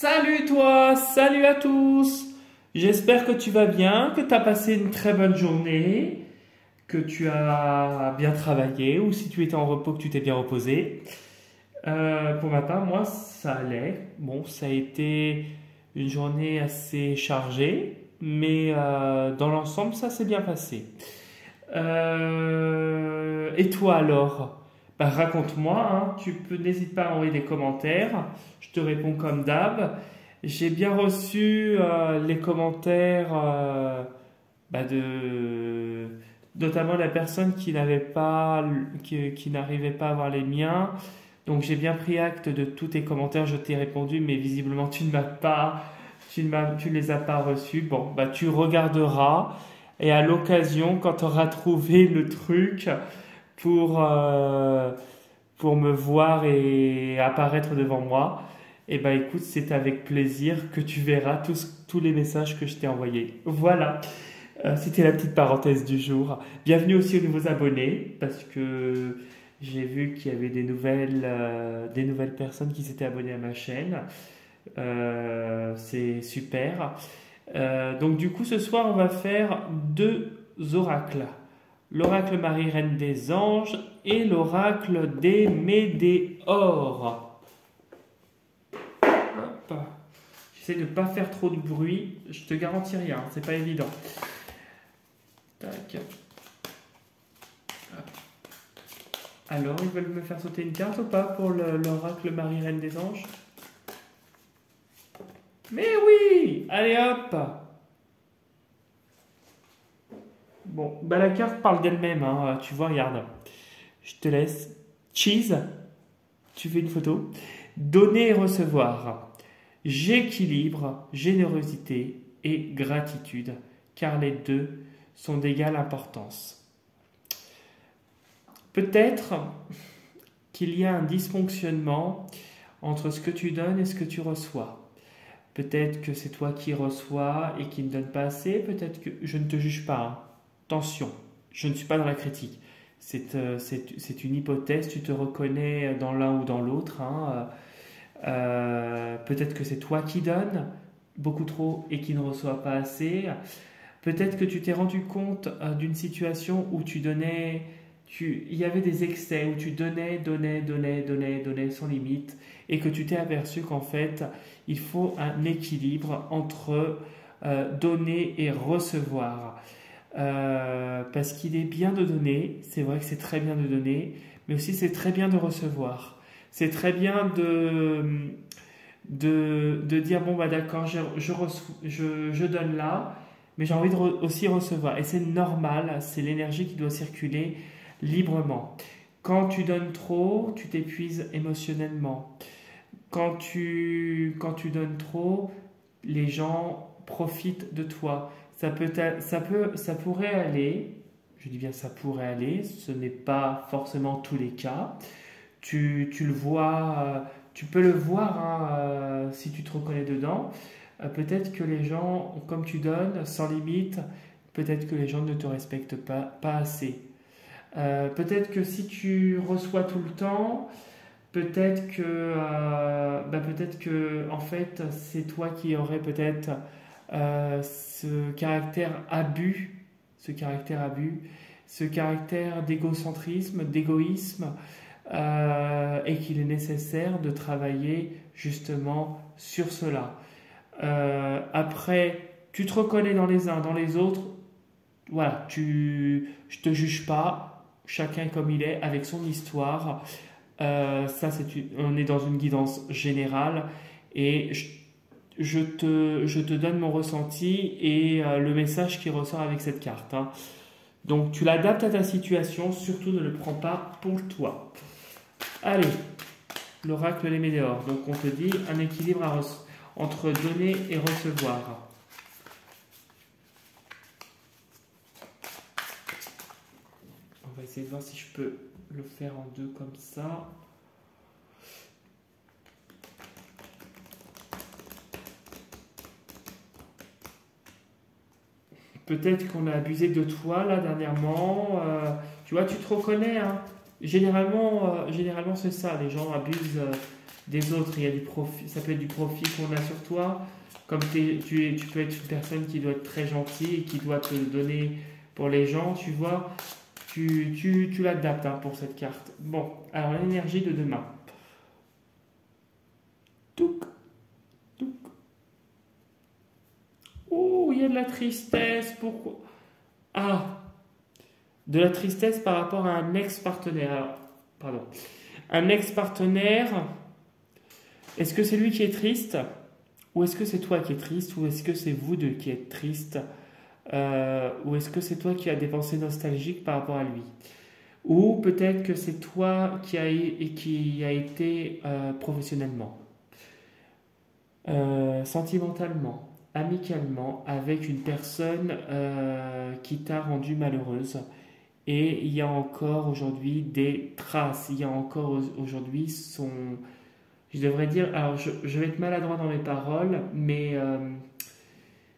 Salut toi, salut à tous. J'espère que tu vas bien, que tu as passé une très bonne journée, que tu as bien travaillé ou si tu étais en repos, que tu t'es bien reposé. Pour ma part, moi, ça allait. Bon, ça a été une journée assez chargée, mais dans l'ensemble, ça s'est bien passé. Et toi alors? Bah, raconte-moi, hein. N'hésite pas à envoyer des commentaires. Je te réponds comme d'hab. J'ai bien reçu les commentaires notamment la personne qui n'arrivait pas à voir les miens. Donc j'ai bien pris acte de tous tes commentaires. Je t'ai répondu, mais visiblement tu ne les as pas reçus. Bon, bah tu regarderas et à l'occasion, quand tu auras trouvé le truc pour, euh, pour me voir et apparaître devant moi, eh ben écoute, c'est avec plaisir que tu verras tous les messages que je t'ai envoyés. Voilà. C'était la petite parenthèse du jour. Bienvenue aussi aux nouveaux abonnés, parce que j'ai vu qu'il y avait des nouvelles personnes qui s'étaient abonnées à ma chaîne. C'est super. Donc du coup, ce soir, on va faire deux oracles. L'oracle Marie, Reine des Anges, et l'oracle des Médéores. Hop. J'essaie de ne pas faire trop de bruit. Je te garantis rien, c'est pas évident. Tac. Alors, ils veulent me faire sauter une carte ou pas pour l'oracle Marie, Reine des Anges? Mais oui! Allez hop! Bon, bah la carte parle d'elle-même, hein. Tu vois, regarde. Je te laisse. Cheese, tu fais une photo. Donner et recevoir. J'équilibre générosité et gratitude, car les deux sont d'égale importance. Peut-être qu'il y a un dysfonctionnement entre ce que tu donnes et ce que tu reçois. Peut-être que c'est toi qui reçois et qui ne donne pas assez. Peut-être que je ne te juge pas, hein. Attention, je ne suis pas dans la critique. C'est une hypothèse, tu te reconnais dans l'un ou dans l'autre, hein. Peut-être que c'est toi qui donnes beaucoup trop et qui ne reçois pas assez. Peut-être que tu t'es rendu compte d'une situation où il y avait des excès, où tu donnais sans limite, et que tu t'es aperçu qu'en fait, il faut un équilibre entre donner et recevoir. Parce qu'il est bien de donner, c'est vrai que c'est très bien de donner, mais aussi c'est très bien de recevoir. C'est très bien de dire, bon bah d'accord, je donne là, mais j'ai envie aussi recevoir. Et c'est normal, c'est l'énergie qui doit circuler librement. Quand tu donnes trop, tu t'épuises émotionnellement. Quand tu donnes trop, les gens profitent de toi. Ça pourrait aller, je dis bien ça pourrait aller, ce n'est pas forcément tous les cas. Tu le vois, tu peux le voir, hein, si tu te reconnais dedans. Peut-être que les gens, comme tu donnes, sans limite, peut-être que les gens ne te respectent pas assez. Peut-être que si tu reçois tout le temps, peut-être que en fait c'est toi qui aurais peut-être ce caractère abus, ce caractère d'égocentrisme, d'égoïsme, et qu'il est nécessaire de travailler justement sur cela. Après, tu te reconnais dans les uns, dans les autres, voilà, je te juge pas, chacun comme il est, avec son histoire. On est dans une guidance générale et je te donne mon ressenti et le message qui ressort avec cette carte, hein. Donc tu l'adaptes à ta situation, surtout ne le prends pas pour toi. Allez, l'oracle des Médéores. Donc on te dit un équilibre entre donner et recevoir. On va essayer de voir si je peux le faire en deux comme ça. Peut-être qu'on a abusé de toi là dernièrement. Tu vois, tu te reconnais, hein. Généralement c'est ça. Les gens abusent des autres, il y a du profit, ça peut être du profit qu'on a sur toi, comme tu peux être une personne qui doit être très gentille et qui doit te donner pour les gens, tu vois, tu l'adaptes hein, pour cette carte. Bon, alors l'énergie de demain. Touc, touc. Oh, il y a de la tristesse, pourquoi? Ah, de la tristesse par rapport à un ex-partenaire. Pardon. Un ex-partenaire, est-ce que c'est lui qui est triste? Ou est-ce que c'est toi qui es triste? Ou est-ce que c'est vous deux qui êtes triste? Ou est-ce que c'est toi qui as des pensées nostalgiques par rapport à lui? Ou peut-être que c'est toi qui a été professionnellement, sentimentalement, amicalement, avec une personne qui t'a rendu malheureuse. Et il y a encore aujourd'hui des traces. Il y a encore aujourd'hui son... Je devrais dire... Alors, je vais être maladroit dans mes paroles, mais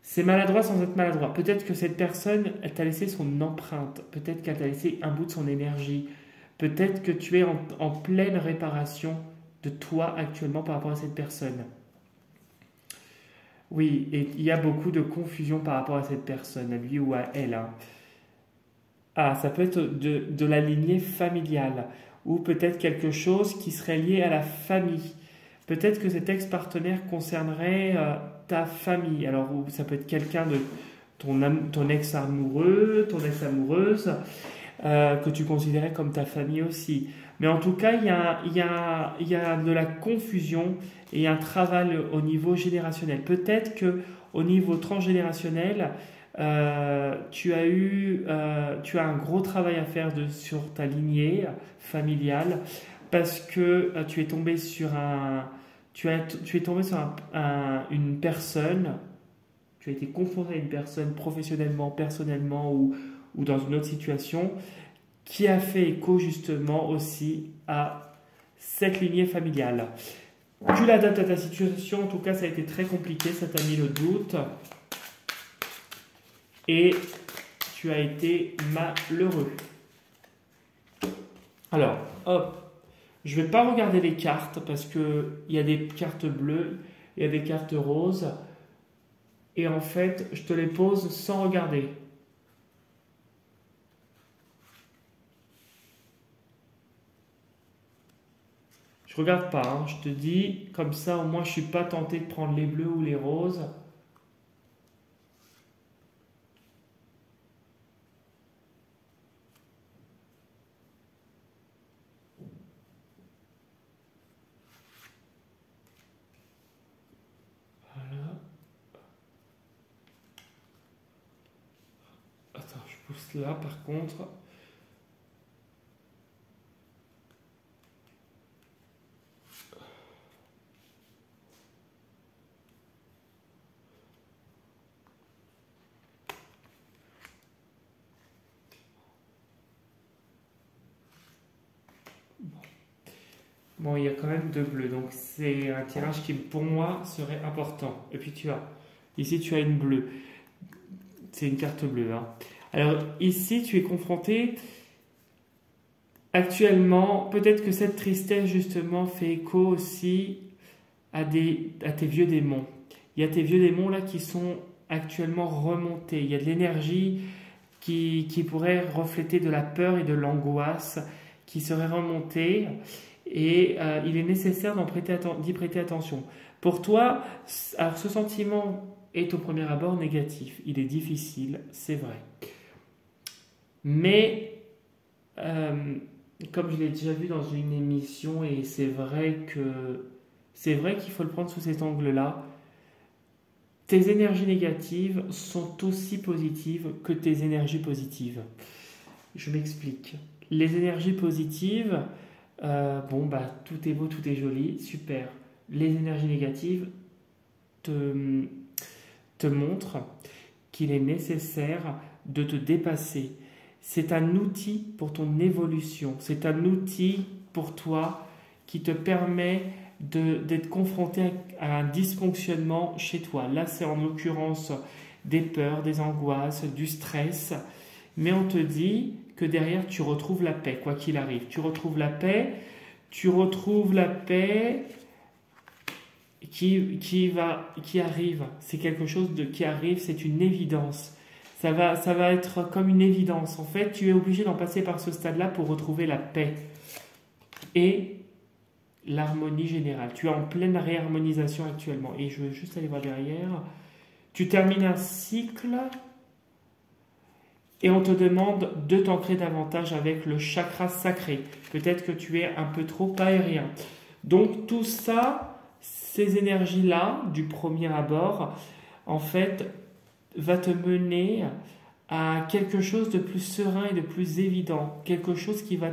c'est maladroit sans être maladroit. Peut-être que cette personne, elle t'a laissé son empreinte. Peut-être qu'elle t'a laissé un bout de son énergie. Peut-être que tu es en pleine réparation de toi actuellement par rapport à cette personne. Oui, et il y a beaucoup de confusion par rapport à cette personne, à lui ou à elle. Hein. Ah, ça peut être de la lignée familiale ou peut-être quelque chose qui serait lié à la famille. Peut-être que cet ex-partenaire concernerait ta famille. Alors, ça peut être quelqu'un de ton ex-amoureux, ton ex-amoureuse, que tu considérais comme ta famille aussi. Mais en tout cas, il y a de la confusion et un travail au niveau générationnel. Peut-être que au niveau transgénérationnel, tu as un gros travail à faire sur ta lignée familiale parce que tu es tombé sur une personne, tu as été confronté à une personne professionnellement, personnellement ou dans une autre situation qui a fait écho justement aussi à cette lignée familiale. Tu l'adaptes à ta situation, en tout cas ça a été très compliqué, ça t'a mis le doute. Et tu as été malheureux. Alors, hop, je ne vais pas regarder les cartes parce qu'il y a des cartes bleues, il y a des cartes roses. Et en fait, je te les pose sans regarder. Je ne regarde pas, hein, je te dis, comme ça au moins je ne suis pas tenté de prendre les bleus ou les roses. Attends, je pousse là par contre. Bon, il y a quand même deux bleus, donc c'est un tirage qui pour moi serait important. Et puis ici tu as une bleue. C'est une carte bleue. Hein. Alors ici tu es confronté actuellement, peut-être que cette tristesse justement fait écho aussi à tes vieux démons. Il y a tes vieux démons là qui sont actuellement remontés. Il y a de l'énergie qui pourrait refléter de la peur et de l'angoisse qui serait remontée. Et il est nécessaire d'y prêter attention. Pour toi, alors ce sentiment est au premier abord négatif. Il est difficile, c'est vrai. Mais, comme je l'ai déjà vu dans une émission, et c'est vrai qu'il faut le prendre sous cet angle-là, tes énergies négatives sont aussi positives que tes énergies positives. Je m'explique. Les énergies positives, tout est beau, tout est joli, super. Les énergies négatives te montrent qu'il est nécessaire de te dépasser. C'est un outil pour ton évolution. C'est un outil pour toi qui te permet d'être confronté à un dysfonctionnement chez toi. Là, c'est en l'occurrence des peurs, des angoisses, du stress. Mais on te dit que derrière, tu retrouves la paix, quoi qu'il arrive. Tu retrouves la paix qui arrive. C'est quelque chose qui arrive, c'est une évidence. Ça va être comme une évidence. En fait, tu es obligé d'en passer par ce stade-là pour retrouver la paix et l'harmonie générale. Tu es en pleine réharmonisation actuellement. Et je veux juste aller voir derrière. Tu termines un cycle et on te demande de t'ancrer davantage avec le chakra sacré. Peut-être que tu es un peu trop aérien. Donc tout ça, ces énergies-là, du premier abord, en fait, va te mener à quelque chose de plus serein et de plus évident. Quelque chose qui va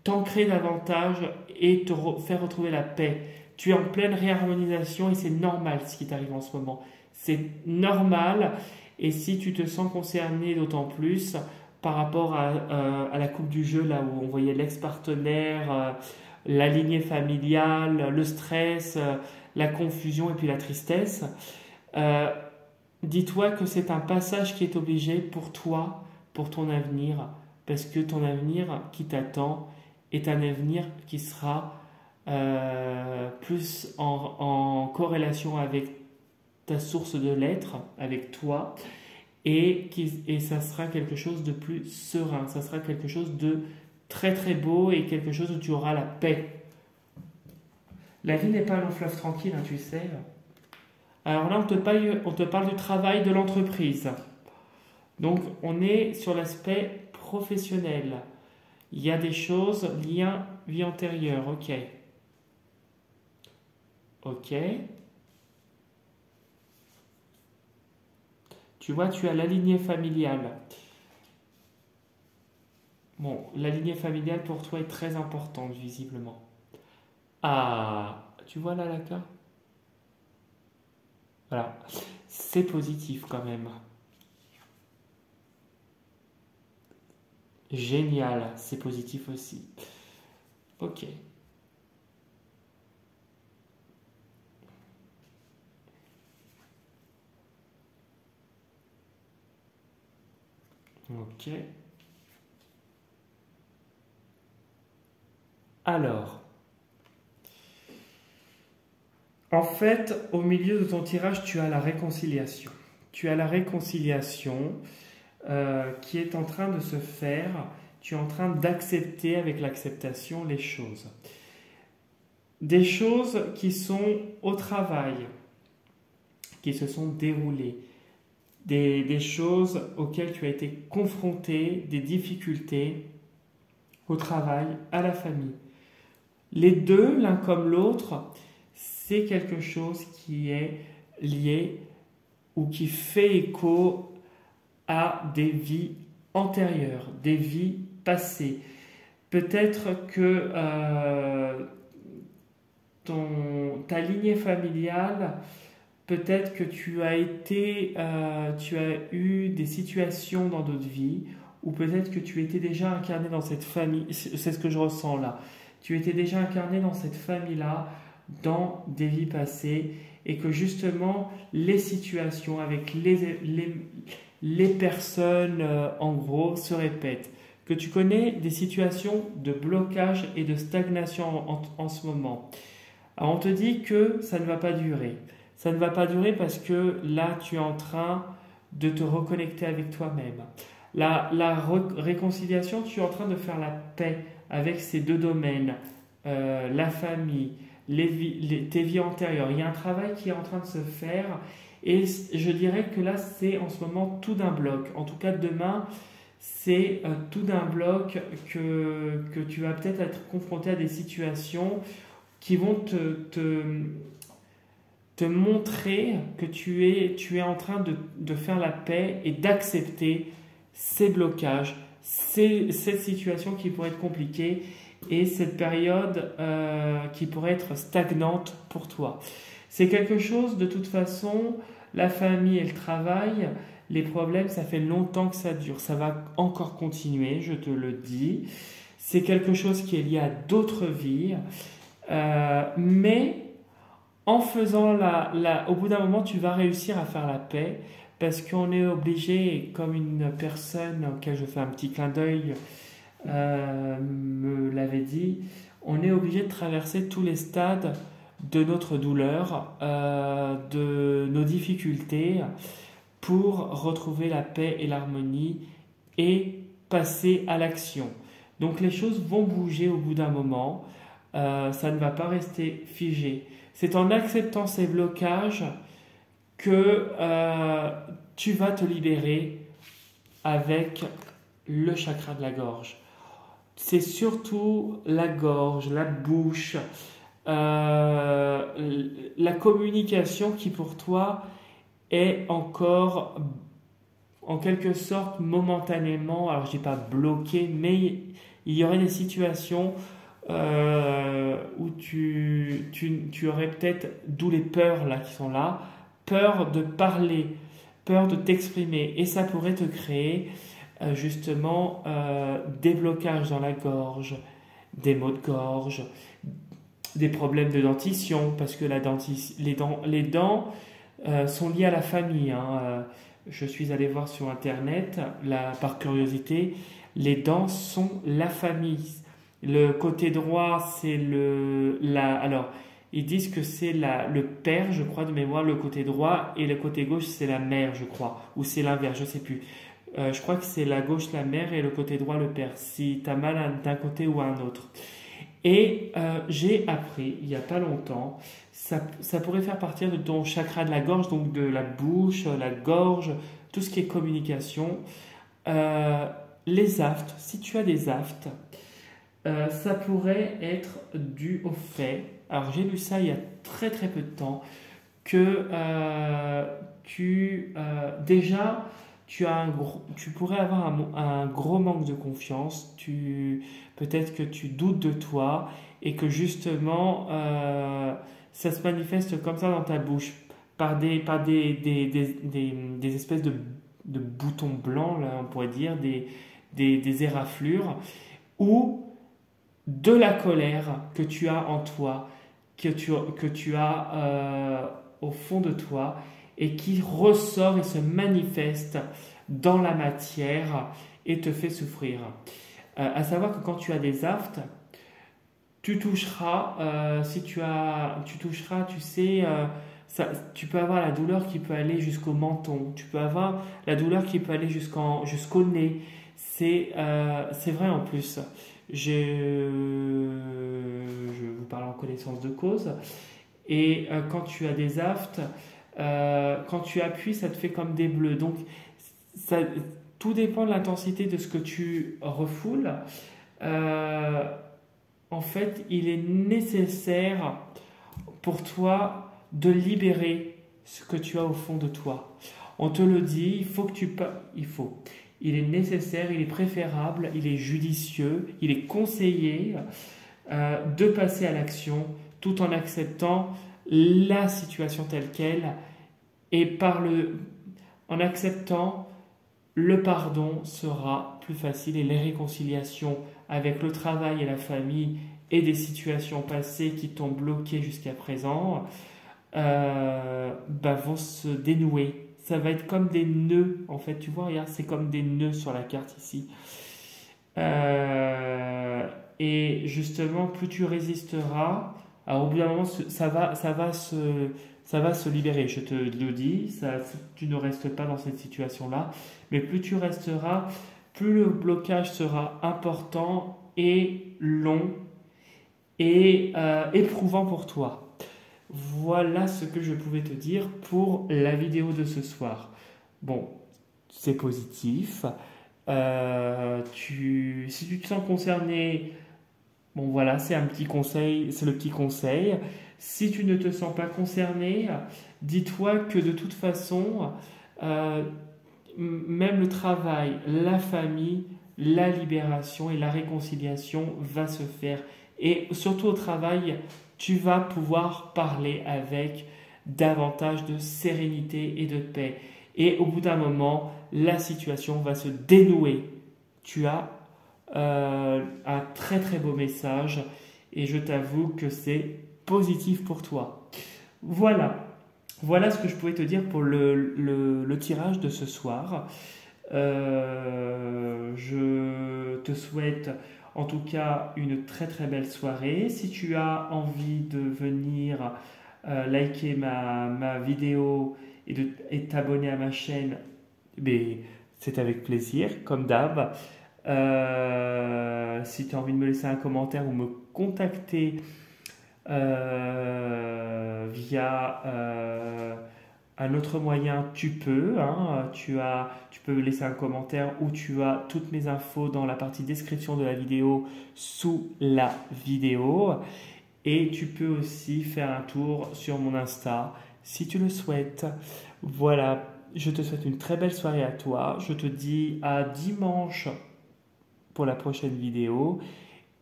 t'ancrer davantage et faire retrouver la paix. Tu es en pleine réharmonisation et c'est normal ce qui t'arrive en ce moment. C'est normal. Et si tu te sens concerné d'autant plus par rapport à la coupe du jeu, là où on voyait l'ex-partenaire, la lignée familiale, le stress, la confusion et puis la tristesse, dis-toi que c'est un passage qui est obligé pour toi, pour ton avenir, parce que ton avenir qui t'attend est un avenir qui sera plus en corrélation avec ta source de l'être, avec toi, et ça sera quelque chose de plus serein, ça sera quelque chose de très très beau et quelque chose où tu auras la paix. La vie n'est pas un long fleuve tranquille, hein, tu sais. Alors là, on te parle du travail de l'entreprise. Donc, on est sur l'aspect professionnel. Il y a des choses, lien, vie antérieure, ok. Ok. Tu vois, tu as la lignée familiale. Bon, la lignée familiale pour toi est très importante, visiblement. Ah, tu vois là la carte? Voilà, c'est positif quand même. Génial, c'est positif aussi. Ok. Ok. Alors, en fait, au milieu de ton tirage, tu as la réconciliation. Tu as la réconciliation qui est en train de se faire. Tu es en train d'accepter avec l'acceptation les choses. Des choses qui sont au travail, qui se sont déroulées. Des choses auxquelles tu as été confronté, des difficultés au travail, à la famille. Les deux, l'un comme l'autre, c'est quelque chose qui est lié ou qui fait écho à des vies antérieures, des vies passées. Peut-être que ta lignée familiale, peut-être que tu as eu des situations dans d'autres vies, ou peut-être que tu étais déjà incarné dans cette famille, c'est ce que je ressens là. Tu étais déjà incarné dans cette famille-là, dans des vies passées, et que justement, les situations avec les personnes, en gros, se répètent. Que tu connais des situations de blocage et de stagnation en ce moment. Alors, on te dit que ça ne va pas durer. Ça ne va pas durer parce que là, tu es en train de te reconnecter avec toi-même. La réconciliation, tu es en train de faire la paix avec ces deux domaines, la famille, tes vies antérieures. Il y a un travail qui est en train de se faire et je dirais que là, c'est en ce moment tout d'un bloc. En tout cas, demain, c'est tout d'un bloc que tu vas peut-être être confronté à des situations qui vont te montrer que tu es en train de faire la paix et d'accepter ces blocages, cette situation qui pourrait être compliquée et cette période qui pourrait être stagnante pour toi. C'est quelque chose, de toute façon, la famille et le travail, les problèmes, ça fait longtemps que ça dure. Ça va encore continuer, je te le dis. C'est quelque chose qui est lié à d'autres vies. Mais en faisant au bout d'un moment, tu vas réussir à faire la paix parce qu'on est obligé, comme une personne auquel je fais un petit clin d'œil me l'avait dit, on est obligé de traverser tous les stades de notre douleur, de nos difficultés, pour retrouver la paix et l'harmonie et passer à l'action. Donc les choses vont bouger au bout d'un moment, ça ne va pas rester figé. C'est en acceptant ces blocages que tu vas te libérer avec le chakra de la gorge. C'est surtout la gorge, la bouche, la communication qui pour toi est encore en quelque sorte momentanément, alors je dis pas bloqué, mais il y aurait des situations où tu aurais peut-être, d'où les peurs là qui sont là, peur de parler, peur de t'exprimer, et ça pourrait te créer justement des blocages dans la gorge, des maux de gorge, des problèmes de dentition, parce que les dents sont liées à la famille. Je suis allé voir sur internet, là, par curiosité, les dents sont la famille. Le côté droit, c'est alors, ils disent que c'est le père, je crois, de mémoire, le côté droit, et le côté gauche, c'est la mère, je crois. Ou c'est l'inverse, je sais plus. Je crois que c'est la gauche la mère et le côté droit le père, si tu as mal d'un côté ou à un autre. Et j'ai appris, il n'y a pas longtemps, ça pourrait faire partie de ton chakra de la gorge, donc de la bouche, la gorge, tout ce qui est communication. Les aftes, si tu as des aftes, ça pourrait être dû au fait, alors j'ai lu ça il y a très très peu de temps, que déjà tu pourrais avoir un gros manque de confiance, peut-être que tu doutes de toi et que justement ça se manifeste comme ça dans ta bouche par des espèces de boutons blancs, là, on pourrait dire, des éraflures, ou de la colère que tu as en toi, que tu as au fond de toi, et qui ressort et se manifeste dans la matière et te fait souffrir. À savoir que quand tu as des aftes, tu toucheras, tu sais, tu peux avoir la douleur qui peut aller jusqu'au menton, tu peux avoir la douleur qui peut aller jusqu'au nez. C'est vrai en plus. Je vous parle en connaissance de cause. Et quand tu as des aftes, quand tu appuies, ça te fait comme des bleus. Donc, tout dépend de l'intensité de ce que tu refoules. En fait, il est nécessaire pour toi de libérer ce que tu as au fond de toi. On te le dit, il est nécessaire, il est préférable, il est judicieux, il est conseillé de passer à l'action tout en acceptant la situation telle qu'elle, et en acceptant, le pardon sera plus facile, et les réconciliations avec le travail et la famille et des situations passées qui t'ont bloqué jusqu'à présent vont se dénouer. Ça va être comme des nœuds, en fait, tu vois, regarde, c'est comme des nœuds sur la carte ici. Et justement, plus tu résisteras, alors au bout d'un moment, ça va se libérer, je te le dis, tu ne restes pas dans cette situation-là, mais plus tu resteras, plus le blocage sera important et long et éprouvant pour toi. Voilà ce que je pouvais te dire pour la vidéo de ce soir. Bon, c'est positif. Si tu te sens concerné, bon voilà, c'est un petit conseil, c'est le petit conseil. Si tu ne te sens pas concerné, dis-toi que de toute façon, même le travail, la famille, la libération et la réconciliation va se faire. Et surtout au travail, tu vas pouvoir parler avec davantage de sérénité et de paix. Et au bout d'un moment, la situation va se dénouer. Tu as un très très beau message et je t'avoue que c'est positif pour toi. Voilà ce que je pouvais te dire pour le tirage de ce soir. Je te souhaite En tout cas, une très très belle soirée. Si tu as envie de venir liker ma vidéo et t'abonner à ma chaîne, ben, c'est avec plaisir, comme d'hab. Si tu as envie de me laisser un commentaire ou me contacter via un autre moyen, tu peux. Hein. Tu peux laisser un commentaire ou tu as toutes mes infos dans la partie description de la vidéo sous la vidéo. Et tu peux aussi faire un tour sur mon Insta si tu le souhaites. Voilà, je te souhaite une très belle soirée à toi. Je te dis à dimanche pour la prochaine vidéo.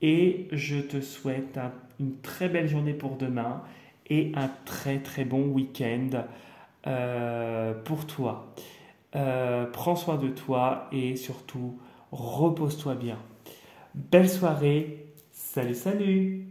Et je te souhaite une très belle journée pour demain et un très très bon week-end pour toi. Prends soin de toi et surtout repose-toi bien. Belle soirée. Salut, salut!